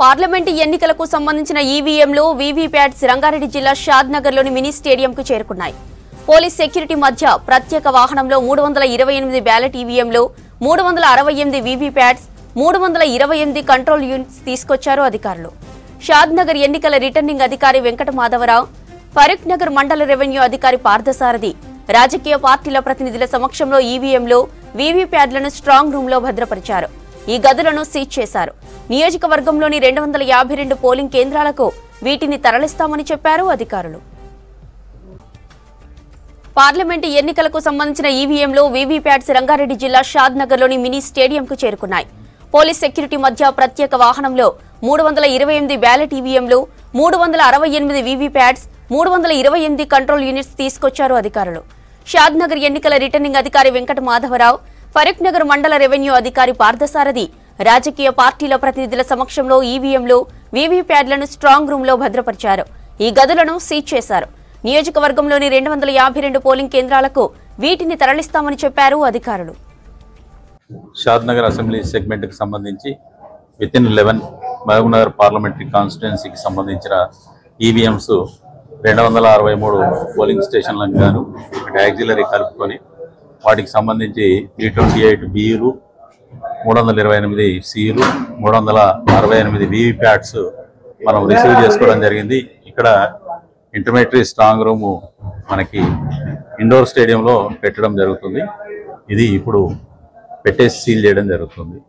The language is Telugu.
పార్లమెంటు ఎన్నికలకు సంబంధించిన ఈవీఎంలు వీవీప్యాట్స్ రంగారెడ్డి జిల్లా షాద్నగర్లోని మినీ స్టేడియంకు చేరుకున్నాయి. పోలీస్ సెక్యూరిటీ మధ్య ప్రత్యేక వాహనంలో 328 బ్యాలెట్ ఈవీఎంలు, 368 వీవీప్యాట్స్, 328 కంట్రోల్ యూనిట్స్ తీసుకొచ్చారు అధికారులు. షాద్నగర్ ఎన్నికల రిటర్నింగ్ అధికారి వెంకట మాధవరావు, ఫరూక్ నగర్ మండల రెవెన్యూ అధికారి పార్థసారథి, రాజకీయ పార్టీల ప్రతినిధుల సమక్షంలో ఈవీఎంలు, వీవీప్యాట్లను స్ట్రాంగ్ రూమ్ లో భద్రపరిచారు. ఈ గదులను సీజ్ చేశారు. నియోజకవర్గంలోని 252 పోలింగ్ కేంద్రాలకు వీటిని తరలిస్తామని చెప్పారు అధికారులు. పార్లమెంటు ఎన్నికలకు సంబంధించిన ఈవీఎంలు, వీవీప్యాట్స్ రంగారెడ్డి జిల్లా షాద్నగర్లోని మినీ స్టేడియంకు చేరుకున్నాయి. పోలీస్ సెక్యూరిటీ మధ్య ప్రత్యేక వాహనంలో 328 బ్యాలెట్ ఈవీఎంలు, 368 వీవీప్యాట్స్, 328 కంట్రోల్ యూనిట్స్ తీసుకొచ్చారు అధికారులు. షాద్నగర్ ఎన్నికల రిటర్నింగ్ అధికారి వెంకట మాధవరావు, ఫరూక్ నగర్ మండల రెవెన్యూ అధికారి పార్థసారథి, రాజకీయ పార్టీల ప్రతినిధుల సమక్షంలో ఈవీఎంలు, వీవీప్యాట్లను స్ట్రాంగ్ రూమ్ లో భద్రపరిచారు. ఈ గదులను సీజ్ చేశారు. నియోజకవర్గంలోని 252 పోలింగ్ కేంద్రాలకు వీటిని తరలిస్తామని చెప్పారు అధికారులు. షాద్నగర్ అసెంబ్లీ సెగ్మెంట్ కి సంబంధించి వితిన్ 11 మహబూబ్నగర్ పార్లమెంటరీ కాన్స్టిట్యుయెన్సీకి సంబంధించిన ఈవీఎంస్ 263 పోలింగ్ స్టేషన్లకు గాను యాక్సిలరీ కలుపుకొని వాటికి సంబంధించి 328 బియులు, 328 సియులు, 368 వీవీప్యాట్స్ మనం రిసీవ్ చేసుకోవడం జరిగింది. ఇక్కడ ఇంటర్మీడియట్ స్ట్రాంగ్ రూము మనకి ఇండోర్ స్టేడియంలో పెట్టడం జరుగుతుంది. ఇది ఇప్పుడు పెట్టేసి సీల్ చేయడం జరుగుతుంది.